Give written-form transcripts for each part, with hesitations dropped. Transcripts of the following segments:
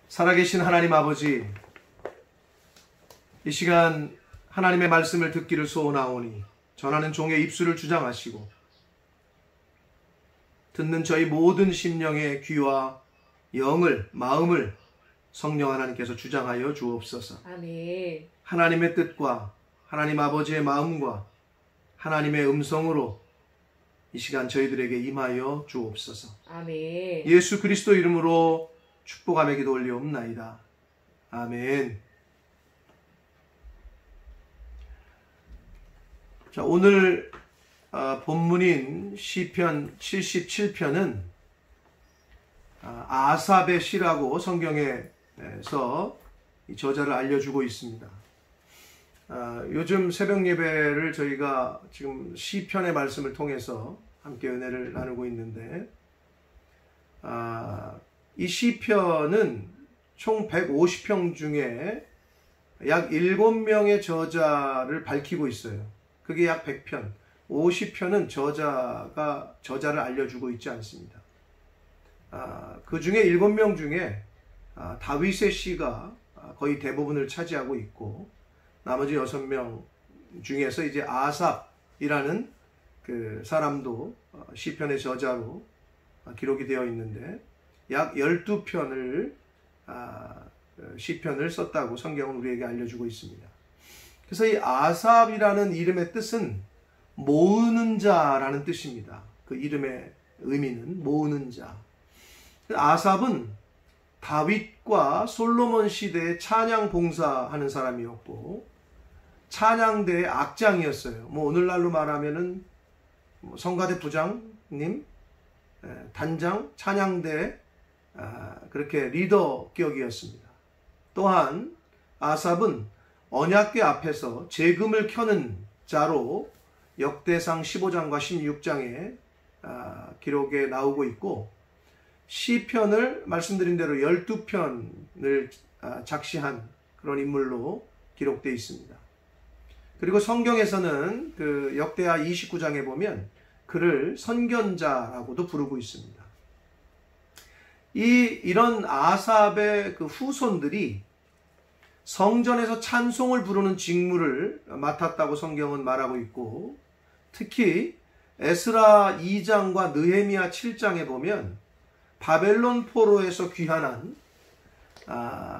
살아계신 하나님 아버지, 이 시간 하나님의 말씀을 듣기를 소원하오니 전하는 종의 입술을 주장하시고 듣는 저희 모든 심령의 귀와 영을, 마음을 성령 하나님께서 주장하여 주옵소서. 아멘. 하나님의 뜻과 하나님 아버지의 마음과 하나님의 음성으로 이 시간 저희들에게 임하여 주옵소서. 아멘. 예수 그리스도 이름으로 축복하며 기도 올리옵나이다. 아멘. 자, 오늘 본문인 시편 77편은 아삽의 시라고 성경에서 이 저자를 알려주고 있습니다. 요즘 새벽 예배를 저희가 지금 시편의 말씀을 통해서 함께 은혜를 나누고 있는데, 이 시편은 총 150편 중에 약 7명의 저자를 밝히고 있어요. 그게 약 100편. 50편은 저자를 알려주고 있지 않습니다. 그 중에 7명 중에 다윗의 시가 거의 대부분을 차지하고 있고, 나머지 6명 중에서 이제 아삽이라는 그 사람도 시편의 저자로 기록이 되어 있는데, 약 12편을 시편을 썼다고 성경은 우리에게 알려주고 있습니다. 그래서 이 아삽이라는 이름의 뜻은 모으는 자라는 뜻입니다. 그 이름의 의미는 모으는 자. 아삽은 다윗과 솔로몬 시대에 찬양 봉사하는 사람이었고, 찬양대의 악장이었어요. 오늘날로 말하면은 성가대 부장님, 단장, 찬양대 그렇게 리더 격이었습니다. 또한 아삽은 언약궤 앞에서 제금을 켜는 자로 역대상 15장과 16장에 기록에 나오고 있고, 시편을 말씀드린 대로 12편을 작시한 그런 인물로 기록되어 있습니다. 그리고 성경에서는 그 역대하 29장에 보면 그를 선견자라고도 부르고 있습니다. 이런 아삽의 그 후손들이 성전에서 찬송을 부르는 직무를 맡았다고 성경은 말하고 있고, 특히 에스라 2장과 느헤미야 7장에 보면 바벨론 포로에서 귀환한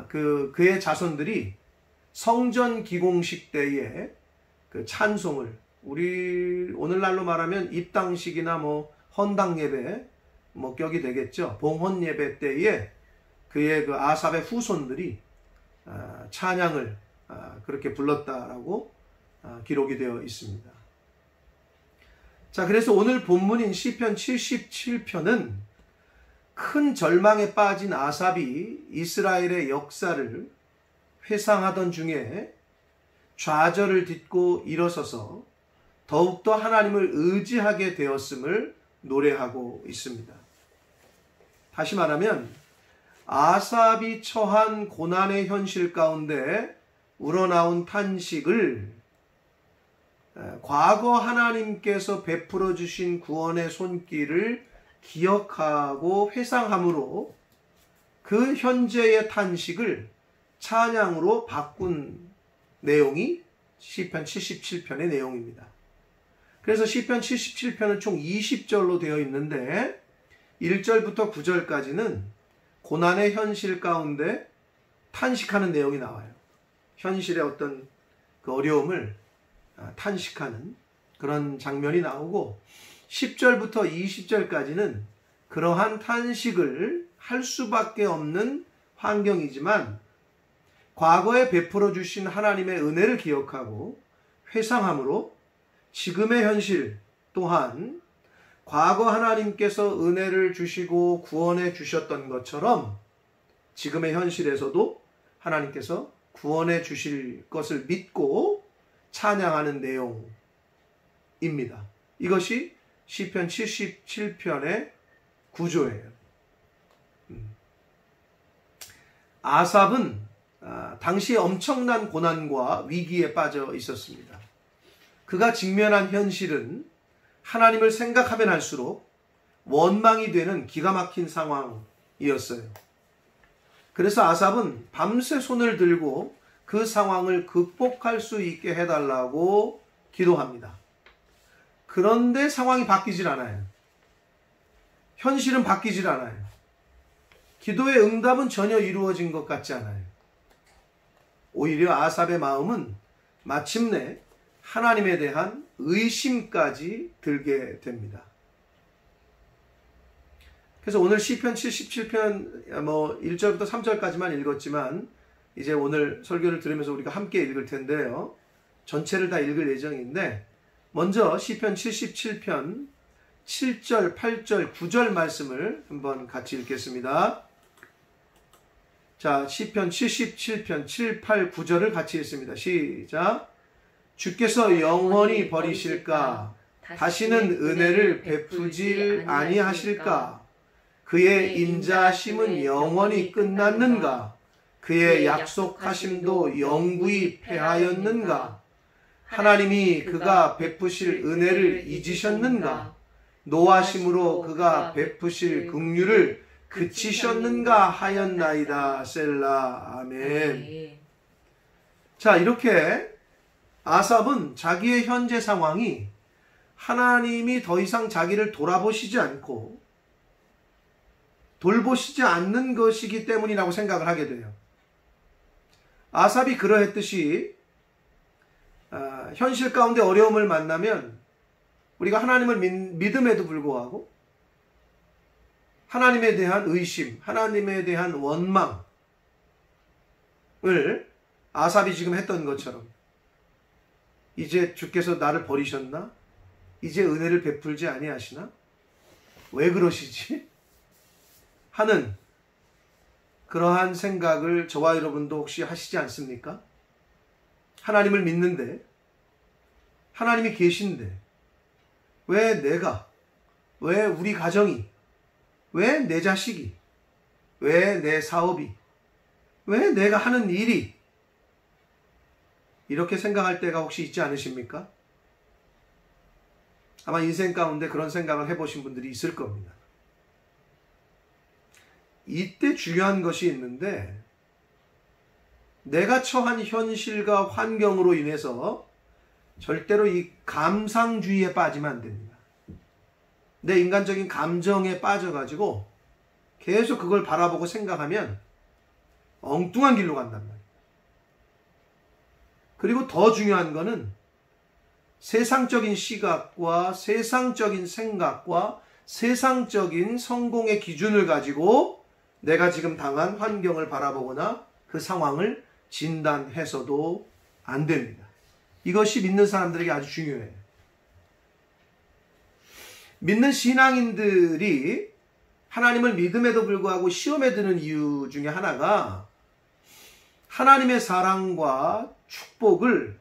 그의 자손들이 성전 기공식 때에 그 찬송을, 우리 오늘날로 말하면 입당식이나 헌당 예배 격이 되겠죠. 봉헌 예배 때에 그의 그 아삽의 후손들이 찬양을 그렇게 불렀다라고 기록이 되어 있습니다. 자, 그래서 오늘 본문인 시편 77편은 큰 절망에 빠진 아삽이 이스라엘의 역사를 회상하던 중에 좌절을 딛고 일어서서 더욱더 하나님을 의지하게 되었음을 노래하고 있습니다. 다시 말하면 아삽이 처한 고난의 현실 가운데 우러나온 탄식을 과거 하나님께서 베풀어 주신 구원의 손길을 기억하고 회상함으로 그 현재의 탄식을 찬양으로 바꾼 내용이 시편 77편의 내용입니다. 그래서 시편 77편은 총 20절로 되어 있는데 1절부터 9절까지는 고난의 현실 가운데 탄식하는 내용이 나와요. 현실의 어떤 그 어려움을 탄식하는 그런 장면이 나오고, 10절부터 20절까지는 그러한 탄식을 할 수밖에 없는 환경이지만 과거에 베풀어 주신 하나님의 은혜를 기억하고 회상함으로 지금의 현실 또한 과거 하나님께서 은혜를 주시고 구원해 주셨던 것처럼 지금의 현실에서도 하나님께서 구원해 주실 것을 믿고 찬양하는 내용입니다. 이것이 시편 77편의 구조예요. 아삽은 당시 엄청난 고난과 위기에 빠져 있었습니다. 그가 직면한 현실은 하나님을 생각하면 할수록 원망이 되는 기가 막힌 상황이었어요. 그래서 아삽은 밤새 손을 들고 그 상황을 극복할 수 있게 해달라고 기도합니다. 그런데 상황이 바뀌질 않아요. 현실은 바뀌질 않아요. 기도의 응답은 전혀 이루어진 것 같지 않아요. 오히려 아삽의 마음은 마침내 하나님에 대한 의심까지 들게 됩니다. 그래서 오늘 시편 77편 1절부터 3절까지만 읽었지만 이제 오늘 설교를 들으면서 우리가 함께 읽을 텐데요. 전체를 다 읽을 예정인데 먼저 시편 77편 7절, 8절, 9절 말씀을 한번 같이 읽겠습니다. 자, 시편 77편 7, 8, 9절을 같이 읽습니다. 시작. 주께서 영원히 버리실까? 다시는 은혜를 베푸질 아니하실까? 그의 인자하심은 영원히 끝났는가? 그의 약속하심도 영구히 패하였는가? 하나님이 그가 베푸실 은혜를 잊으셨는가? 노하심으로 그가 베푸실 긍휼을 그치셨는가 하였나이다. 셀라. 아멘. 자, 이렇게 아삽은 자기의 현재 상황이 하나님이 더 이상 자기를 돌아보시지 않고 돌보시지 않는 것이기 때문이라고 생각을 하게 돼요. 아삽이 그러했듯이 현실 가운데 어려움을 만나면 우리가 하나님을 믿음에도 불구하고 하나님에 대한 의심, 하나님에 대한 원망을 아삽이 지금 했던 것처럼 이제 주께서 나를 버리셨나? 이제 은혜를 베풀지 아니하시나? 왜 그러시지? 하는 그러한 생각을 저와 여러분도 혹시 하시지 않습니까? 하나님을 믿는데, 하나님이 계신데 왜 내가, 왜 우리 가정이, 왜 내 자식이, 왜 내 사업이, 왜 내가 하는 일이 이렇게 생각할 때가 혹시 있지 않으십니까? 아마 인생 가운데 그런 생각을 해보신 분들이 있을 겁니다. 이때 중요한 것이 있는데 내가 처한 현실과 환경으로 인해서 절대로 이 감상주의에 빠지면 안 됩니다. 내 인간적인 감정에 빠져가지고 계속 그걸 바라보고 생각하면 엉뚱한 길로 간단 말이에요. 그리고 더 중요한 거는 세상적인 시각과 세상적인 생각과 세상적인 성공의 기준을 가지고 내가 지금 당한 환경을 바라보거나 그 상황을 진단해서도 안 됩니다. 이것이 믿는 사람들에게 아주 중요해요. 믿는 신앙인들이 하나님을 믿음에도 불구하고 시험에 드는 이유 중에 하나가 하나님의 사랑과 축복을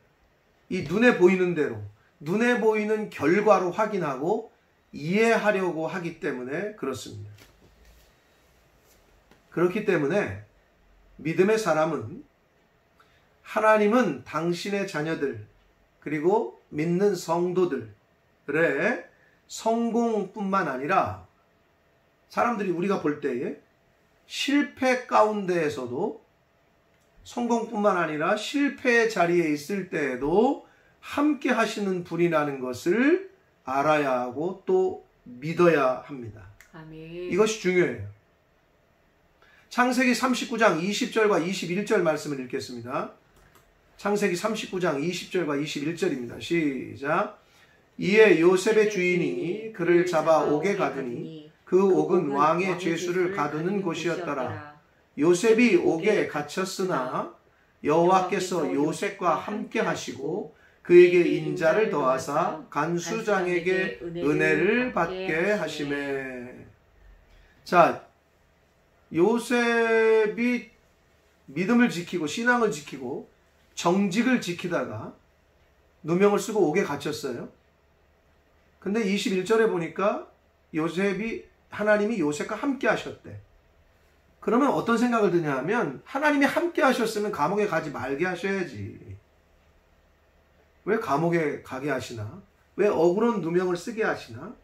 이 눈에 보이는 대로, 눈에 보이는 결과로 확인하고 이해하려고 하기 때문에 그렇습니다. 그렇기 때문에 믿음의 사람은 하나님은 당신의 자녀들 그리고 믿는 성도들의 성공뿐만 아니라 사람들이 우리가 볼 때에 실패 가운데에서도 성공뿐만 아니라 실패의 자리에 있을 때에도 함께 하시는 분이라는 것을 알아야 하고 또 믿어야 합니다. 아멘. 이것이 중요해요. 창세기 39장 20절과 21절 말씀을 읽겠습니다. 창세기 39장 20절과 21절입니다. 시작. 이에 요셉의 주인이 그를 잡아 옥에 가두니 그 옥은 왕의 죄수를 가두는 곳이었더라. 요셉이 옥에 갇혔으나 여호와께서 요셉과 함께 하시고 그에게 인자를 더하사 간수장에게 은혜를 받게 하시매. 자, 요셉이 믿음을 지키고 신앙을 지키고 정직을 지키다가 누명을 쓰고 옥에 갇혔어요. 근데 21절에 보니까 하나님이 요셉과 함께 하셨대. 그러면 어떤 생각을 드냐 하면 하나님이 함께 하셨으면 감옥에 가지 말게 하셔야지. 왜 감옥에 가게 하시나? 왜 억울한 누명을 쓰게 하시나?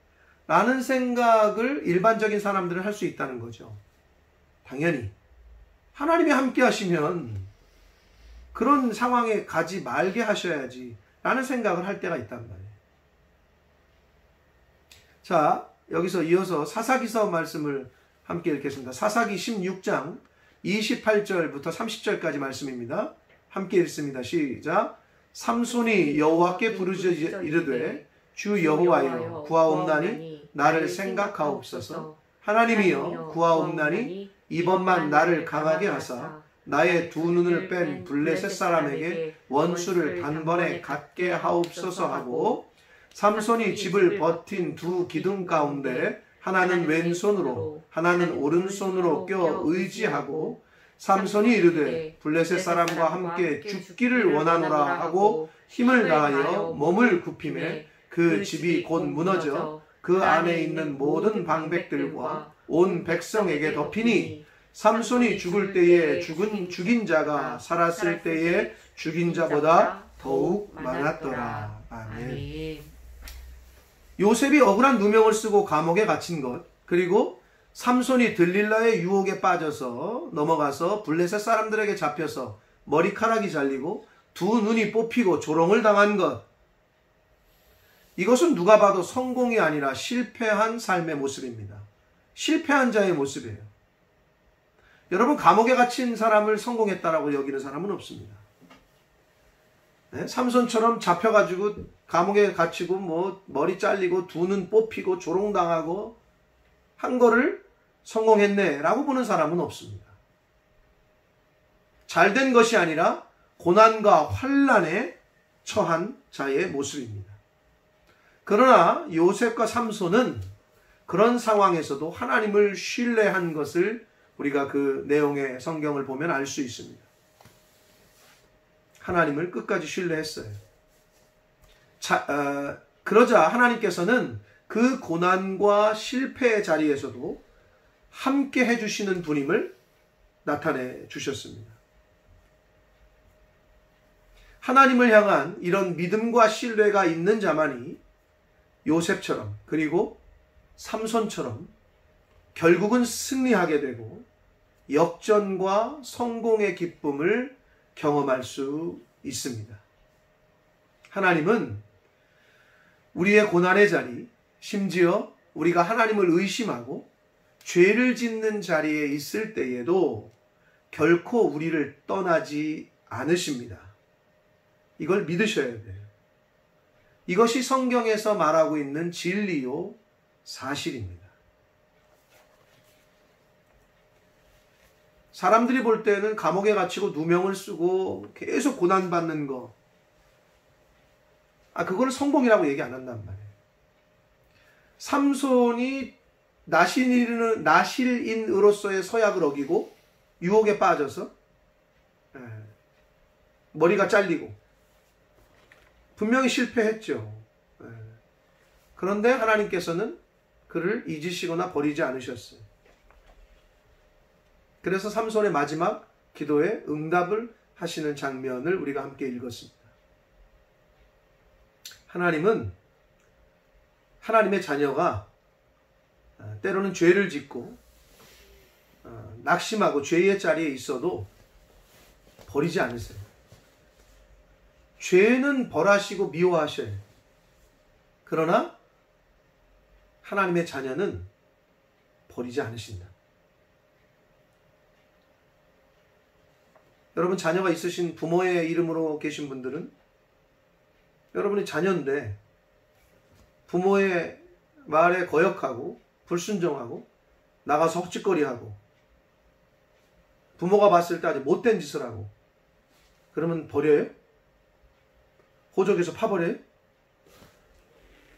라는 생각을 일반적인 사람들은 할 수 있다는 거죠. 당연히 하나님이 함께 하시면 그런 상황에 가지 말게 하셔야지 라는 생각을 할 때가 있단 말이에요. 자, 여기서 이어서 사사기서 말씀을 함께 읽겠습니다. 사사기 16장 28절부터 30절까지 말씀입니다. 함께 읽습니다. 시작. 삼손이 여호와께 부르짖어 이르되 주 여호와여 구하옵나니 나를 생각하옵소서. 하나님이여 구하옵나니 이번만 나를 강하게 하사 나의 두 눈을 뺀 블레셋 사람에게 원수를 단번에 갖게 하옵소서 하고, 삼손이 집을 버틴 두 기둥 가운데 하나는 왼손으로 하나는 오른손으로 껴 의지하고, 삼손이 이르되 블레셋 사람과 함께 죽기를 원하노라 하고 힘을 다하여 몸을 굽히매 그 집이 곧 무너져 그 안에 있는 모든 방백들과 온 백성에게 덮이니, 삼손이 죽을 때에 죽인 자가 살았을 때에 죽인 자보다 더욱 많았더라. 아멘. 요셉이 억울한 누명을 쓰고 감옥에 갇힌 것, 그리고 삼손이 들릴라의 유혹에 빠져서 넘어가서 블레셋 사람들에게 잡혀서 머리카락이 잘리고 두 눈이 뽑히고 조롱을 당한 것, 이것은 누가 봐도 성공이 아니라 실패한 삶의 모습입니다. 실패한 자의 모습이에요. 여러분, 감옥에 갇힌 사람을 성공했다라고 여기는 사람은 없습니다. 네? 삼손처럼 잡혀가지고 감옥에 갇히고 뭐 머리 잘리고 두 눈 뽑히고 조롱당하고 한 거를 성공했네 라고 보는 사람은 없습니다. 잘된 것이 아니라 고난과 환난에 처한 자의 모습입니다. 그러나 요셉과 삼손은 그런 상황에서도 하나님을 신뢰한 것을 우리가 그 내용의 성경을 보면 알 수 있습니다. 하나님을 끝까지 신뢰했어요. 그러자 하나님께서는 그 고난과 실패의 자리에서도 함께 해주시는 분임을 나타내 주셨습니다. 하나님을 향한 이런 믿음과 신뢰가 있는 자만이 요셉처럼, 그리고 삼손처럼 결국은 승리하게 되고 역전과 성공의 기쁨을 경험할 수 있습니다. 하나님은 우리의 고난의 자리, 심지어 우리가 하나님을 의심하고 죄를 짓는 자리에 있을 때에도 결코 우리를 떠나지 않으십니다. 이걸 믿으셔야 돼요. 이것이 성경에서 말하고 있는 진리요 사실입니다. 사람들이 볼 때는 감옥에 갇히고 누명을 쓰고 계속 고난받는 거, 그거를 성공이라고 얘기 안 한단 말이에요. 삼손이 나실인으로서의 서약을 어기고 유혹에 빠져서 머리가 잘리고 분명히 실패했죠. 그런데 하나님께서는 그를 잊으시거나 버리지 않으셨어요. 그래서 삼손의 마지막 기도에 응답을 하시는 장면을 우리가 함께 읽었습니다. 하나님은 하나님의 자녀가 때로는 죄를 짓고 낙심하고 죄의 자리에 있어도 버리지 않으세요. 죄는 벌하시고 미워하셔요. 그러나 하나님의 자녀는 버리지 않으신다. 여러분, 자녀가 있으신 부모의 이름으로 계신 분들은 여러분이 자녀인데 부모의 말에 거역하고 불순종하고 나가서 헛짓거리하고 부모가 봤을 때 아주 못된 짓을 하고 그러면 버려요? 호적에서 파버려요?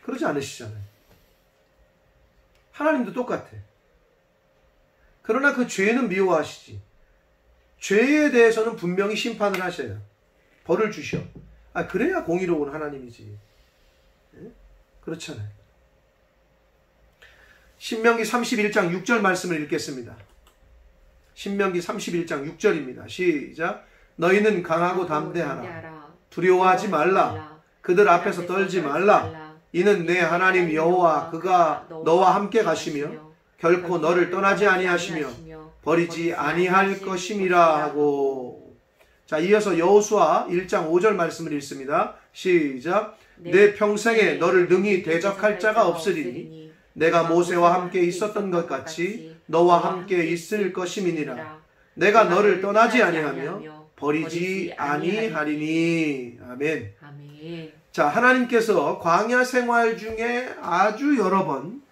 그러지 않으시잖아요. 하나님도 똑같아. 그러나 그 죄는 미워하시지. 죄에 대해서는 분명히 심판을 하셔요. 벌을 주셔. 그래야 공의로운 하나님이지. 그렇잖아요. 신명기 31장 6절 말씀을 읽겠습니다. 신명기 31장 6절입니다. 시작. 너희는 강하고 담대하라. 두려워하지 말라. 그들 앞에서 떨지 말라. 이는 내 하나님 여호와 그가 너와 함께 가시며 결코 너를 떠나지 아니하시며 버리지 아니할 것임이라 하고. 자, 이어서 여호수아 1장 5절 말씀을 읽습니다. 시작. 내 평생에 너를 능히 대적할 자가 없으리니 내가 모세와 함께 있었던 것 같이 너와 함께 있을 것임이니라. 내가 너를 떠나지 아니하며 버리지 아니하리니. 아멘. 아멘. 자, 하나님께서 광야 생활 중에 아주 여러 번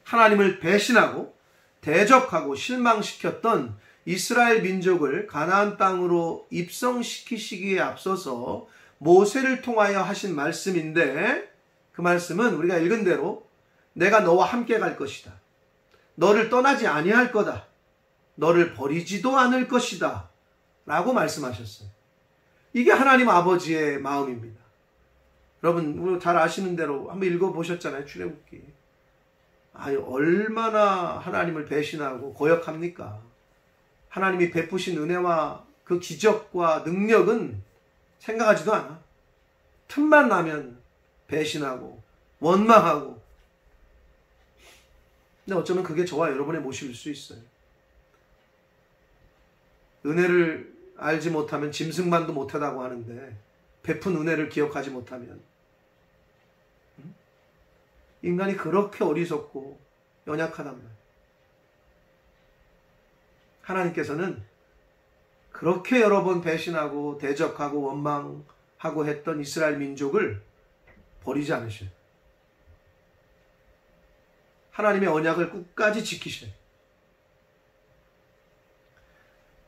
하나님을 배신하고 대적하고 실망시켰던 이스라엘 민족을 가나안 땅으로 입성시키시기에 앞서서 모세를 통하여 하신 말씀인데, 그 말씀은 우리가 읽은 대로 내가 너와 함께 갈 것이다. 너를 떠나지 아니할 거다. 너를 버리지도 않을 것이다. 라고 말씀하셨어요. 이게 하나님 아버지의 마음입니다. 여러분, 우리 잘 아시는 대로 한번 읽어보셨잖아요. 출애굽기. 얼마나 하나님을 배신하고 거역합니까? 하나님이 베푸신 은혜와 그 기적과 능력은 생각하지도 않아. 틈만 나면 배신하고 원망하고. 근데 어쩌면 그게 저와 여러분의 모습일 수 있어요. 은혜를 알지 못하면 짐승만도 못하다고 하는데, 베푼 은혜를 기억하지 못하면 인간이 그렇게 어리석고 연약하단 말이에요. 하나님께서는 그렇게 여러 번 배신하고 대적하고 원망하고 했던 이스라엘 민족을 버리지 않으셔요. 하나님의 언약을 끝까지 지키셔요.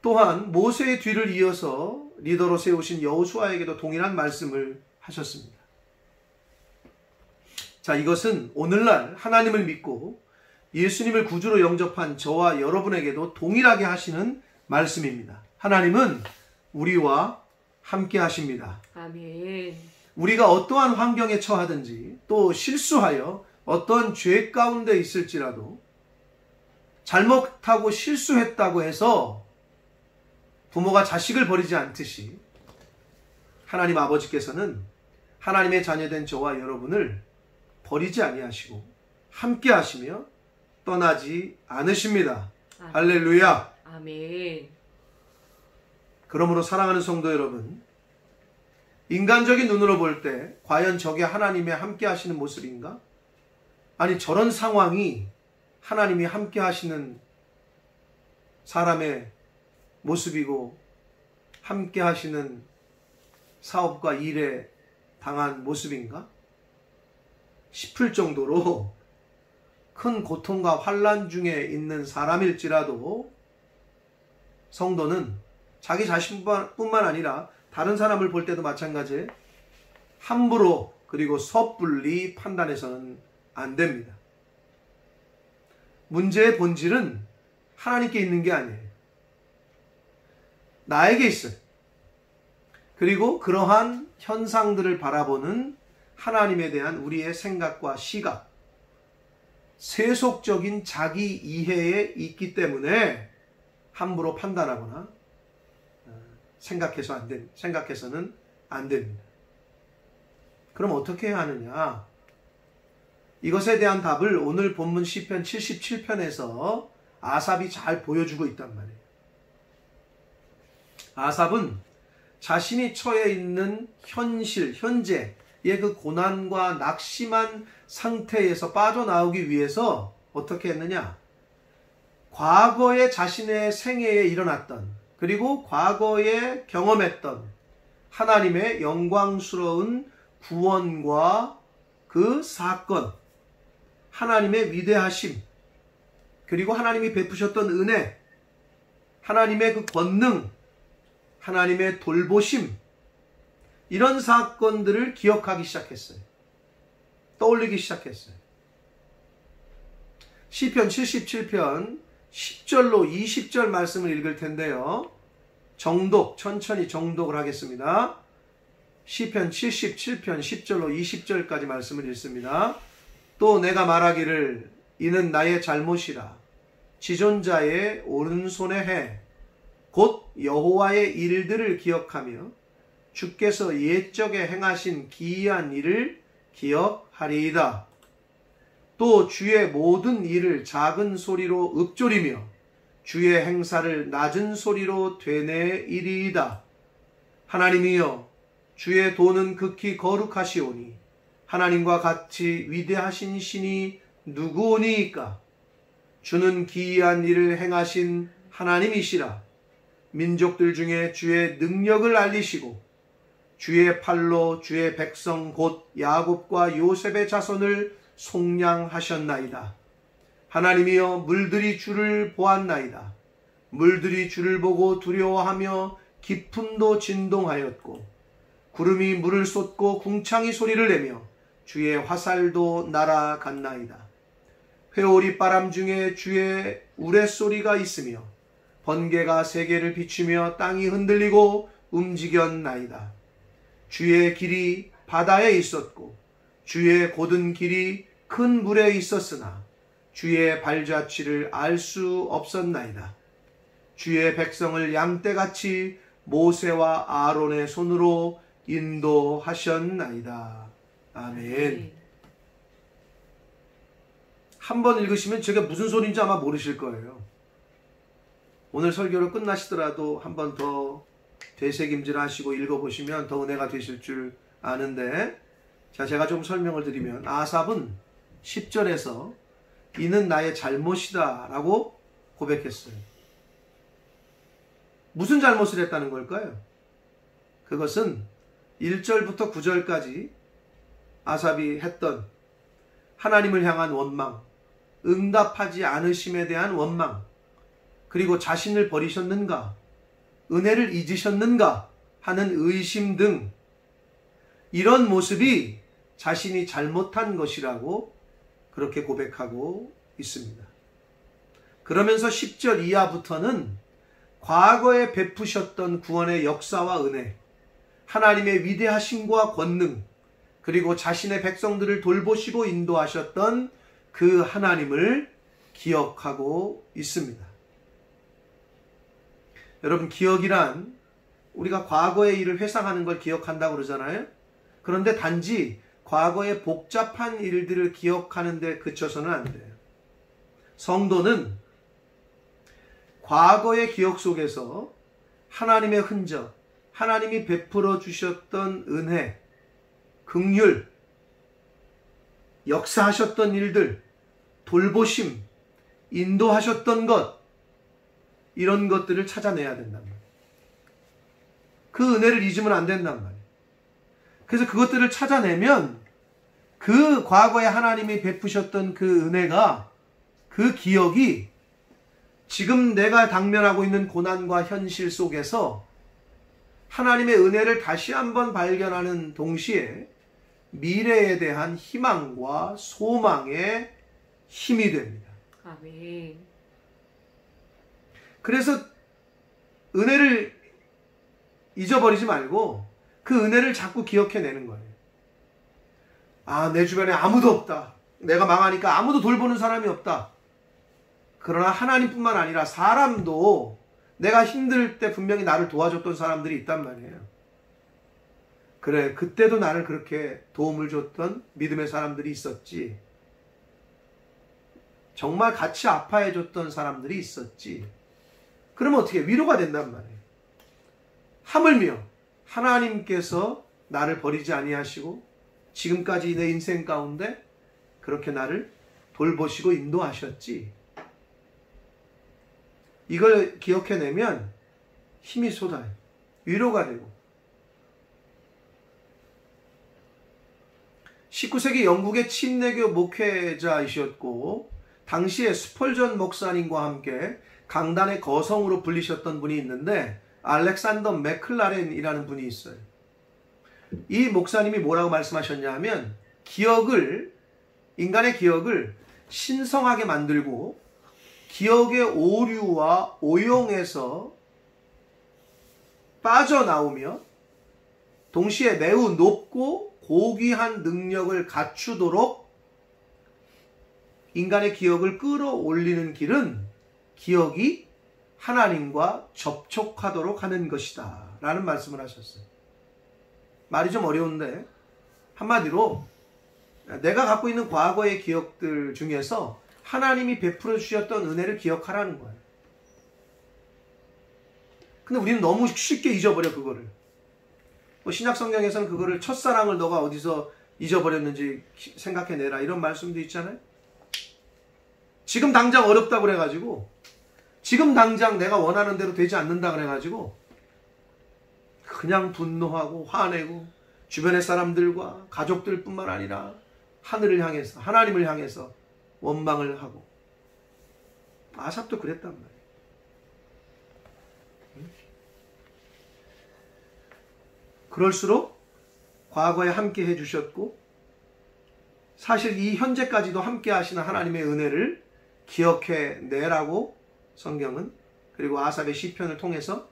또한 모세의 뒤를 이어서 리더로 세우신 여호수아에게도 동일한 말씀을 하셨습니다. 자, 이것은 오늘날 하나님을 믿고 예수님을 구주로 영접한 저와 여러분에게도 동일하게 하시는 말씀입니다. 하나님은 우리와 함께 하십니다. 아멘. 우리가 어떠한 환경에 처하든지 또 실수하여 어떤 죄 가운데 있을지라도 잘못하고 실수했다고 해서 부모가 자식을 버리지 않듯이 하나님 아버지께서는 하나님의 자녀된 저와 여러분을 버리지 아니하시고 함께 하시며 떠나지 않으십니다. 아멘. 할렐루야. 아멘. 그러므로 사랑하는 성도 여러분, 인간적인 눈으로 볼 때 과연 저게 하나님의 함께 하시는 모습인가? 아니, 저런 상황이 하나님이 함께 하시는 사람의 모습이고 함께 하시는 사업과 일에 당한 모습인가? 싶을 정도로 큰 고통과 환난 중에 있는 사람일지라도 성도는 자기 자신뿐만 아니라 다른 사람을 볼 때도 마찬가지에 함부로 그리고 섣불리 판단해서는 안 됩니다. 문제의 본질은 하나님께 있는 게 아니에요. 나에게 있어요. 그리고 그러한 현상들을 바라보는 하나님에 대한 우리의 생각과 시각, 세속적인 자기 이해에 있기 때문에 함부로 판단하거나 생각해서는 안 됩니다. 그럼 어떻게 해야 하느냐? 이것에 대한 답을 오늘 본문 시편 77편에서 아삽이 잘 보여주고 있단 말이에요. 아삽은 자신이 처해 있는 현재의 그 고난과 낙심한 상태에서 빠져나오기 위해서 어떻게 했느냐? 과거에 자신의 생애에 일어났던, 그리고 과거에 경험했던 하나님의 영광스러운 구원과 그 사건, 하나님의 위대하심, 그리고 하나님이 베푸셨던 은혜, 하나님의 그 권능, 하나님의 돌보심, 이런 사건들을 기억하기 시작했어요. 떠올리기 시작했어요. 시편 77편 10절로 20절 말씀을 읽을 텐데요. 천천히 정독을 하겠습니다. 시편 77편 10절로 20절까지 말씀을 읽습니다. 또 내가 말하기를 이는 나의 잘못이라 지존자의 오른손의 해 곧 여호와의 일들을 기억하며 주께서 옛적에 행하신 기이한 일을 기억하리이다. 또 주의 모든 일을 작은 소리로 읊조리며 주의 행사를 낮은 소리로 되뇌이리이다. 하나님이여, 주의 도는 극히 거룩하시오니 하나님과 같이 위대하신 신이 누구오니이까? 주는 기이한 일을 행하신 하나님이시라. 민족들 중에 주의 능력을 알리시고 주의 팔로 주의 백성 곧 야곱과 요셉의 자손을 속량하셨나이다. 하나님이여, 물들이 주를 보았나이다. 물들이 주를 보고 두려워하며 깊음도 진동하였고 구름이 물을 쏟고 궁창이 소리를 내며 주의 화살도 날아갔나이다. 회오리 바람 중에 주의 우레소리가 있으며 번개가 세계를 비추며 땅이 흔들리고 움직였나이다. 주의 길이 바다에 있었고 주의 곧은 길이 큰 물에 있었으나 주의 발자취를 알 수 없었나이다. 주의 백성을 양떼같이 모세와 아론의 손으로 인도하셨나이다. 아멘. 한번 읽으시면 제가 무슨 소리인지 아마 모르실 거예요. 오늘 설교를 끝나시더라도 한 번 더 되새김질 하시고 읽어보시면 더 은혜가 되실 줄 아는데, 자, 제가 좀 설명을 드리면 아삽은 10절에서 이는 나의 잘못이다 라고 고백했어요. 무슨 잘못을 했다는 걸까요? 그것은 1절부터 9절까지 아삽이 했던 하나님을 향한 원망, 응답하지 않으심에 대한 원망, 그리고 자신을 버리셨는가, 은혜를 잊으셨는가 하는 의심 등 이런 모습이 자신이 잘못한 것이라고 그렇게 고백하고 있습니다. 그러면서 10절 이하부터는 과거에 베푸셨던 구원의 역사와 은혜, 하나님의 위대하심과 권능, 그리고 자신의 백성들을 돌보시고 인도하셨던 그 하나님을 기억하고 있습니다. 여러분, 기억이란 우리가 과거의 일을 회상하는 걸 기억한다고 그러잖아요. 그런데 단지 과거의 복잡한 일들을 기억하는 데 그쳐서는 안 돼요. 성도는 과거의 기억 속에서 하나님의 흔적, 하나님이 베풀어 주셨던 은혜, 긍휼, 역사하셨던 일들, 돌보심, 인도하셨던 것, 이런 것들을 찾아내야 된단 말이에요. 그 은혜를 잊으면 안 된단 말이에요. 그래서 그것들을 찾아내면 그 과거에 하나님이 베푸셨던 그 은혜가, 그 기억이 지금 내가 당면하고 있는 고난과 현실 속에서 하나님의 은혜를 다시 한번 발견하는 동시에 미래에 대한 희망과 소망의 힘이 됩니다. 아멘. 그래서 은혜를 잊어버리지 말고 그 은혜를 자꾸 기억해내는 거예요. 아, 내 주변에 아무도 없다. 내가 망하니까 아무도 돌보는 사람이 없다. 그러나 하나님뿐만 아니라 사람도 내가 힘들 때 분명히 나를 도와줬던 사람들이 있단 말이에요. 그래, 그때도 나를 그렇게 도움을 줬던 믿음의 사람들이 있었지. 정말 같이 아파해줬던 사람들이 있었지. 그러면 어떻게 위로가 된단 말이에요. 하물며 하나님께서 나를 버리지 아니하시고 지금까지 내 인생 가운데 그렇게 나를 돌보시고 인도하셨지. 이걸 기억해내면 힘이 쏟아요. 위로가 되고. 19세기 영국의 침례교 목회자이셨고 당시에 스펄전 목사님과 함께 강단의 거성으로 불리셨던 분이 있는데 알렉산더 맥클라렌이라는 분이 있어요. 이 목사님이 뭐라고 말씀하셨냐 하면 인간의 기억을 신성하게 만들고 기억의 오류와 오용에서 빠져나오며 동시에 매우 높고 고귀한 능력을 갖추도록 인간의 기억을 끌어올리는 길은 기억이 하나님과 접촉하도록 하는 것이다 라는 말씀을 하셨어요. 말이 좀 어려운데 한마디로 내가 갖고 있는 과거의 기억들 중에서 하나님이 베풀어 주셨던 은혜를 기억하라는 거예요. 근데 우리는 너무 쉽게 잊어버려, 그거를. 뭐 신약 성경에서는 그거를 첫사랑을 너가 어디서 잊어버렸는지 생각해내라, 이런 말씀도 있잖아요. 지금 당장 어렵다고 그래가지고, 지금 당장 내가 원하는 대로 되지 않는다 그래가지고 그냥 분노하고 화내고 주변의 사람들과 가족들뿐만 아니라 하늘을 향해서, 하나님을 향해서 원망을 하고. 아삽도 그랬단 말이에요. 그럴수록 과거에 함께 해주셨고, 사실 이 현재까지도 함께 하시는 하나님의 은혜를 기억해내라고 성경은, 그리고 아삽의 시편을 통해서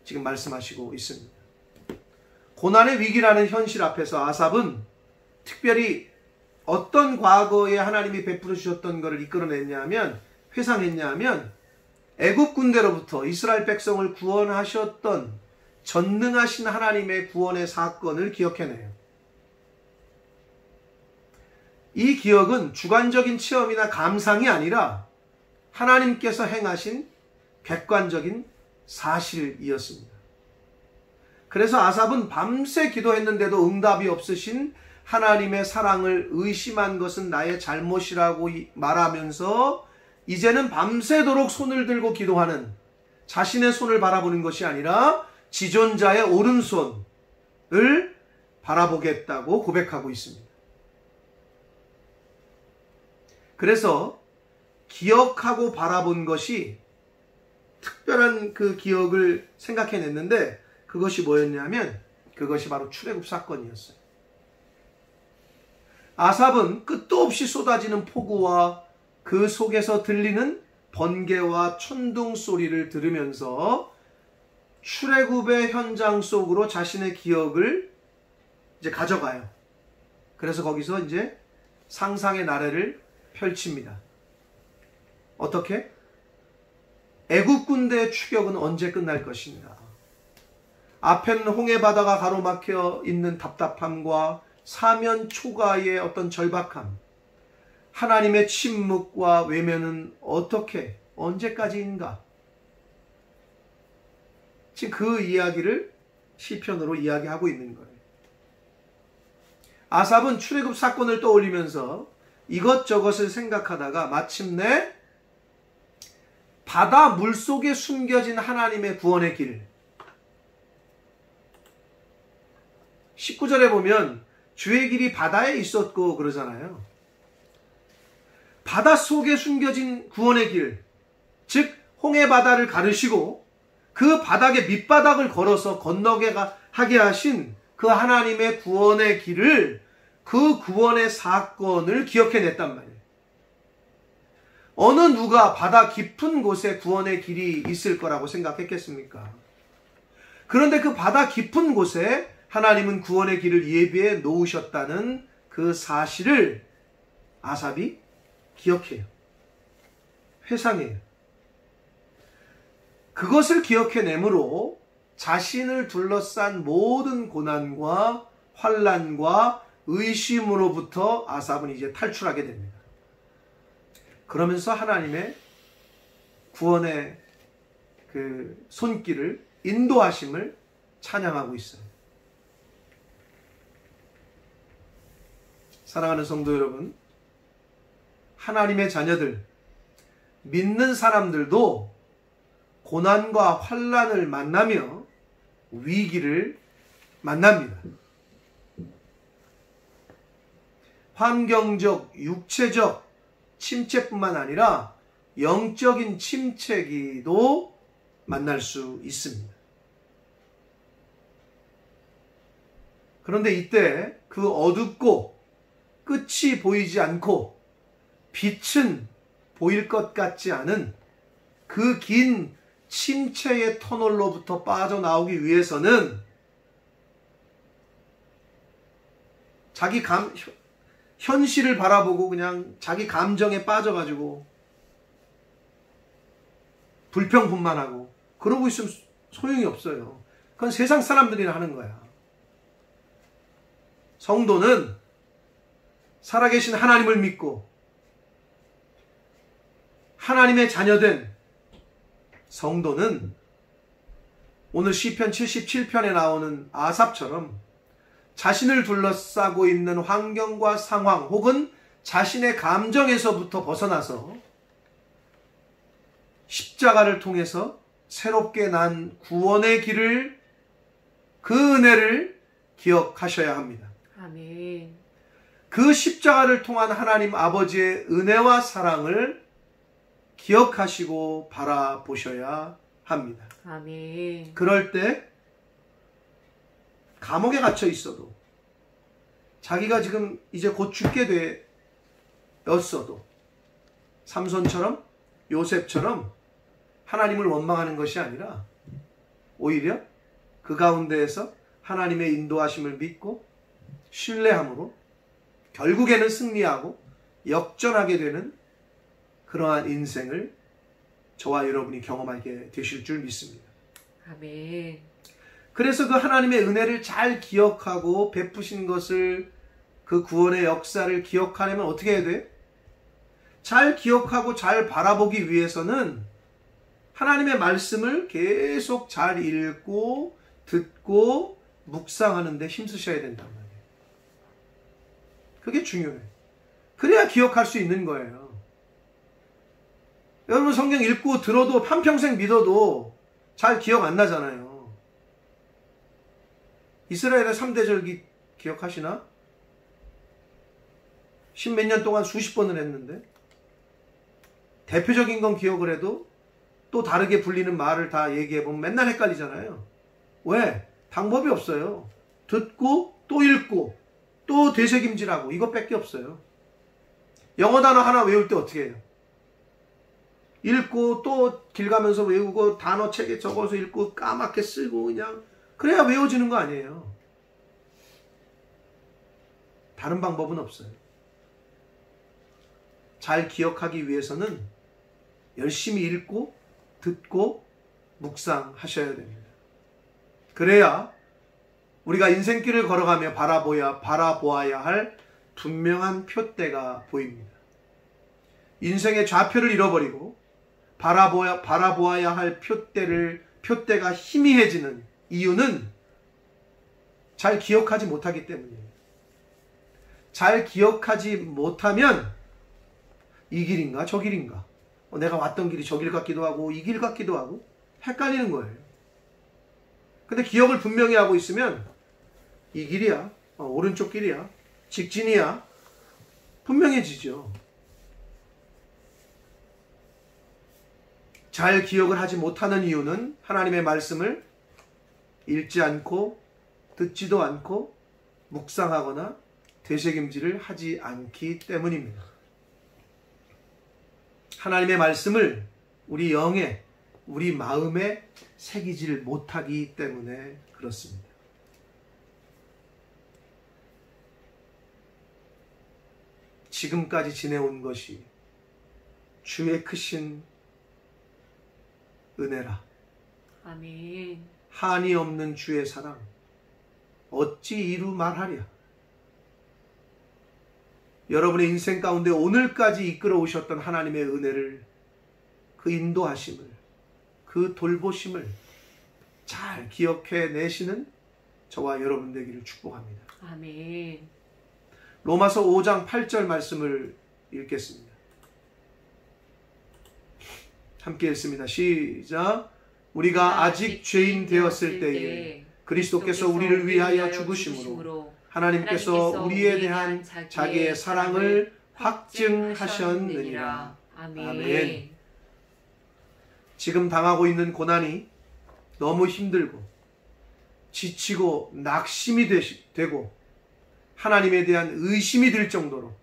지금 말씀하시고 있습니다. 고난의 위기라는 현실 앞에서 아삽은 특별히 어떤 과거에 하나님이 베풀어 주셨던 것을 이끌어냈냐면, 회상했냐면, 애굽 군대로부터 이스라엘 백성을 구원하셨던 전능하신 하나님의 구원의 사건을 기억해내요. 이 기억은 주관적인 체험이나 감상이 아니라 하나님께서 행하신 객관적인 사실이었습니다. 그래서 아삽은 밤새 기도했는데도 응답이 없으신 하나님의 사랑을 의심한 것은 나의 잘못이라고 말하면서 이제는 밤새도록 손을 들고 기도하는, 자신의 손을 바라보는 것이 아니라 지존자의 오른손을 바라보겠다고 고백하고 있습니다. 그래서 기억하고 바라본 것이, 특별한 그 기억을 생각해냈는데, 그것이 뭐였냐면 그것이 바로 출애굽 사건이었어요. 아삽은 끝도 없이 쏟아지는 폭우와 그 속에서 들리는 번개와 천둥 소리를 들으면서 출애굽의 현장 속으로 자신의 기억을 이제 가져가요. 그래서 거기서 이제 상상의 나래를 펼칩니다. 어떻게? 애굽 군대의 추격은 언제 끝날 것인가? 앞에는 홍해 바다가 가로막혀 있는 답답함과 사면 초가의 어떤 절박함, 하나님의 침묵과 외면은 어떻게, 언제까지인가? 지금 그 이야기를 시편으로 이야기하고 있는 거예요. 아삽은 출애굽 사건을 떠올리면서 이것저것을 생각하다가 마침내 바다 물속에 숨겨진 하나님의 구원의 길, 19절에 보면 주의 길이 바다에 있었고 그러잖아요. 바다 속에 숨겨진 구원의 길, 즉 홍해 바다를 가르시고 그 바닥의 밑바닥을 걸어서 건너게 하게 하신 그 하나님의 구원의 길을, 그 구원의 사건을 기억해냈단 말이에요. 어느 누가 바다 깊은 곳에 구원의 길이 있을 거라고 생각했겠습니까? 그런데 그 바다 깊은 곳에 하나님은 구원의 길을 예비해 놓으셨다는 그 사실을 아삽이 기억해요. 회상해요. 그것을 기억해내므로 자신을 둘러싼 모든 고난과 환난과 의심으로부터 아삽은 이제 탈출하게 됩니다. 그러면서 하나님의 구원의 그 손길을, 인도하심을 찬양하고 있어요. 사랑하는 성도 여러분, 하나님의 자녀들, 믿는 사람들도 고난과 환난을 만나며 위기를 만납니다. 환경적, 육체적 침체뿐만 아니라 영적인 침체기도 만날 수 있습니다. 그런데 이때 그 어둡고 끝이 보이지 않고 빛은 보일 것 같지 않은 그 긴 침체의 터널로부터 빠져나오기 위해서는 자기 현실을 바라보고 그냥 자기 감정에 빠져가지고 불평분만하고 그러고 있으면 소용이 없어요. 그건 세상 사람들이나 하는 거야. 성도는 살아계신 하나님을 믿고 하나님의 자녀된 성도는 오늘 시편 77편에 나오는 아삽처럼 자신을 둘러싸고 있는 환경과 상황 혹은 자신의 감정에서부터 벗어나서 십자가를 통해서 새롭게 난 구원의 길을, 그 은혜를 기억하셔야 합니다. 아멘. 그 십자가를 통한 하나님 아버지의 은혜와 사랑을 기억하시고 바라보셔야 합니다. 아멘. 그럴 때 감옥에 갇혀 있어도, 자기가 지금 이제 곧 죽게 되었어도 삼손처럼, 요셉처럼 하나님을 원망하는 것이 아니라 오히려 그 가운데에서 하나님의 인도하심을 믿고 신뢰함으로 결국에는 승리하고 역전하게 되는 그러한 인생을 저와 여러분이 경험하게 되실 줄 믿습니다. 아멘. 그래서 그 하나님의 은혜를 잘 기억하고 베푸신 것을, 그 구원의 역사를 기억하려면 어떻게 해야 돼? 잘 기억하고 잘 바라보기 위해서는 하나님의 말씀을 계속 잘 읽고 듣고 묵상하는 데 힘쓰셔야 된단 말이에요. 그게 중요해. 그래야 기억할 수 있는 거예요. 여러분 성경 읽고 들어도 한평생 믿어도 잘 기억 안 나잖아요. 이스라엘의 3대 절기 기억하시나? 십몇 년 동안 수십 번을 했는데 대표적인 건 기억을 해도 또 다르게 불리는 말을 다 얘기해보면 맨날 헷갈리잖아요. 왜? 방법이 없어요. 듣고 또 읽고 또 되새김질하고 이것밖에 없어요. 영어 단어 하나 외울 때 어떻게 해요? 읽고 또 길 가면서 외우고 단어 책에 적어서 읽고 까맣게 쓰고 그냥 그래야 외워지는 거 아니에요. 다른 방법은 없어요. 잘 기억하기 위해서는 열심히 읽고 듣고 묵상하셔야 됩니다. 그래야 우리가 인생길을 걸어가며 바라보아야 할 분명한 표대가 보입니다. 인생의 좌표를 잃어버리고 바라보아야 할 표대가 희미해지는 이유는 잘 기억하지 못하기 때문이에요. 잘 기억하지 못하면 이 길인가 저 길인가, 내가 왔던 길이 저 길 같기도 하고 이 길 같기도 하고 헷갈리는 거예요. 근데 기억을 분명히 하고 있으면 이 길이야, 오른쪽 길이야, 직진이야, 분명해지죠. 잘 기억을 하지 못하는 이유는 하나님의 말씀을 읽지 않고 듣지도 않고 묵상하거나 되새김질을 하지 않기 때문입니다. 하나님의 말씀을 우리 영에, 우리 마음에 새기질 못하기 때문에 그렇습니다. 지금까지 지내온 것이 주의 크신 은혜라. 아멘. 한이 없는 주의 사랑 어찌 이루 말하랴. 여러분의 인생 가운데 오늘까지 이끌어 오셨던 하나님의 은혜를, 그 인도하심을, 그 돌보심을 잘 기억해 내시는 저와 여러분 되기를 축복합니다. 아멘. 로마서 5장 8절 말씀을 읽겠습니다. 함께 읽습니다. 시작. 우리가 아직 죄인 되었을 때에 그리스도께서 우리를 위하여 죽으심으로 하나님께서 우리에 대한 자기의 사랑을 확증하셨느니라. 아멘. 지금 당하고 있는 고난이 너무 힘들고 지치고 낙심이 되고 하나님에 대한 의심이 들 정도로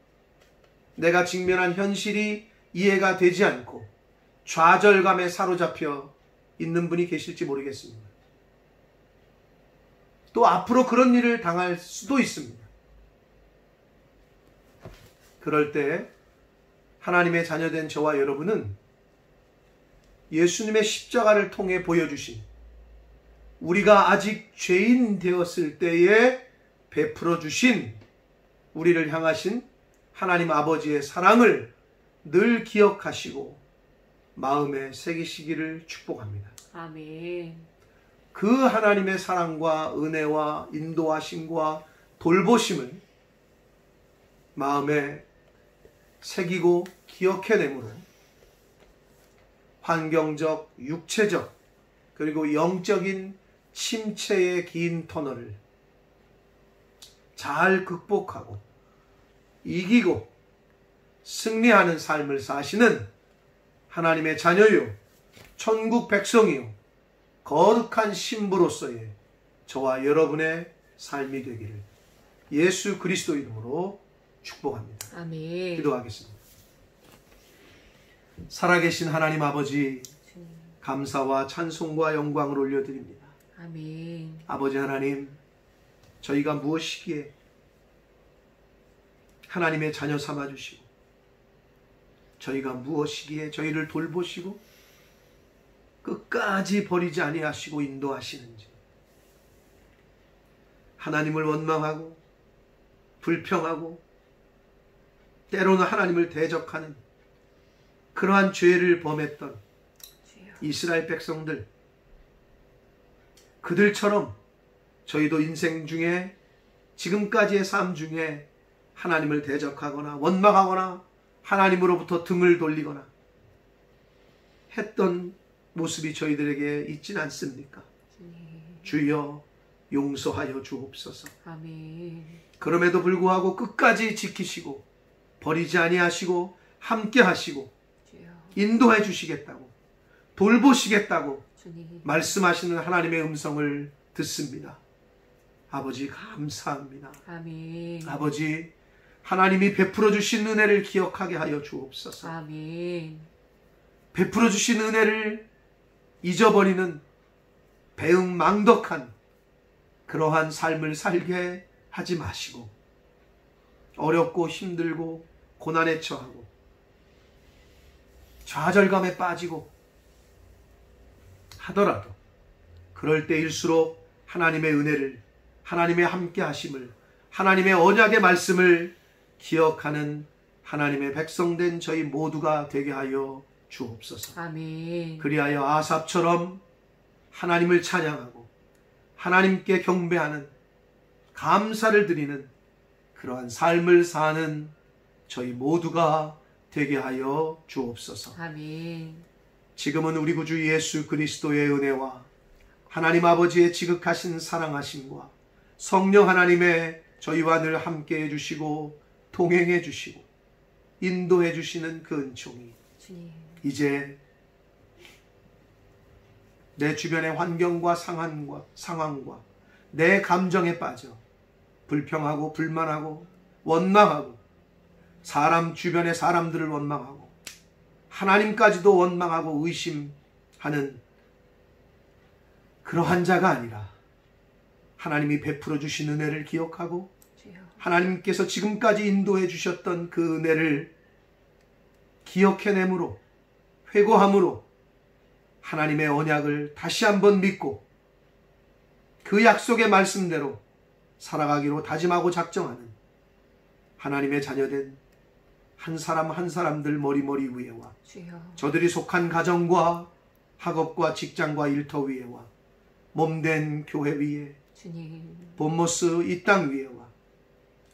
내가 직면한 현실이 이해가 되지 않고 좌절감에 사로잡혀 있는 분이 계실지 모르겠습니다. 또 앞으로 그런 일을 당할 수도 있습니다. 그럴 때 하나님의 자녀된 저와 여러분은 예수님의 십자가를 통해 보여주신, 우리가 아직 죄인 되었을 때에 베풀어 주신, 우리를 향하신 하나님 아버지의 사랑을 늘 기억하시고 마음에 새기시기를 축복합니다. 아멘. 그 하나님의 사랑과 은혜와 인도하심과 돌보심을 마음에 새기고 기억해내므로 환경적, 육체적, 그리고 영적인 침체의 긴 터널을 잘 극복하고 이기고 승리하는 삶을 사시는 하나님의 자녀요, 천국 백성이요, 거룩한 신부로서의 저와 여러분의 삶이 되기를 예수 그리스도 이름으로 축복합니다. 아멘. 기도하겠습니다. 살아계신 하나님 아버지, 주님. 감사와 찬송과 영광을 올려드립니다. 아멘. 아버지 하나님, 저희가 무엇이기에 하나님의 자녀 삼아주시고 저희가 무엇이기에 저희를 돌보시고 끝까지 버리지 아니하시고 인도하시는지, 하나님을 원망하고 불평하고 때로는 하나님을 대적하는 그러한 죄를 범했던 주여. 이스라엘 백성들, 그들처럼 저희도 인생 중에 지금까지의 삶 중에 하나님을 대적하거나 원망하거나 하나님으로부터 등을 돌리거나 했던 모습이 저희들에게 있진 않습니까? 주님. 주여 용서하여 주옵소서. 아멘. 그럼에도 불구하고 끝까지 지키시고 버리지 아니하시고 함께 하시고 주여. 인도해 주시겠다고 돌보시겠다고 주님. 말씀하시는 하나님의 음성을 듣습니다. 아버지 감사합니다. 아멘. 아버지, 하나님이 베풀어 주신 은혜를 기억하게 하여 주옵소서. 아멘. 베풀어 주신 은혜를 잊어버리는 배은망덕한 그러한 삶을 살게 하지 마시고, 어렵고 힘들고 고난에 처하고 좌절감에 빠지고 하더라도 그럴 때일수록 하나님의 은혜를, 하나님의 함께 하심을, 하나님의 언약의 말씀을 기억하는 하나님의 백성된 저희 모두가 되게 하여 주옵소서. 아멘. 그리하여 아삽처럼 하나님을 찬양하고 하나님께 경배하는, 감사를 드리는 그러한 삶을 사는 저희 모두가 되게 하여 주옵소서. 아멘. 지금은 우리 구주 예수 그리스도의 은혜와 하나님 아버지의 지극하신 사랑하심과 성령 하나님의 저희와 늘 함께 해주시고 동행해 주시고 인도해 주시는 그 은총이 주님. 이제 내 주변의 환경과 상황과 내 감정에 빠져 불평하고 불만하고 원망하고 주변의 사람들을 원망하고 하나님까지도 원망하고 의심하는 그러한 자가 아니라 하나님이 베풀어 주신 은혜를 기억하고 주여. 하나님께서 지금까지 인도해 주셨던 그 은혜를 기억해내므로 회고함으로 하나님의 언약을 다시 한번 믿고 그 약속의 말씀대로 살아가기로 다짐하고 작정하는 하나님의 자녀된 한 사람 한 사람들 머리머리 위에와 주여. 저들이 속한 가정과 학업과 직장과 일터 위에와 몸된 교회 위에 주님. 본모스 이 땅 위에와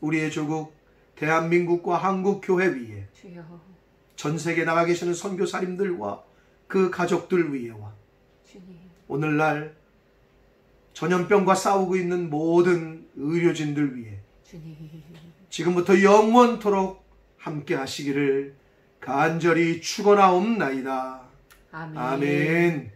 우리의 조국 대한민국과 한국교회 위에 주여. 전 세계에 나가 계시는 선교사님들과 그 가족들 위에와 주님. 오늘날 전염병과 싸우고 있는 모든 의료진들 위해 주님. 지금부터 영원토록 함께 하시기를 간절히 축원하옵나이다. 아멘. 아멘.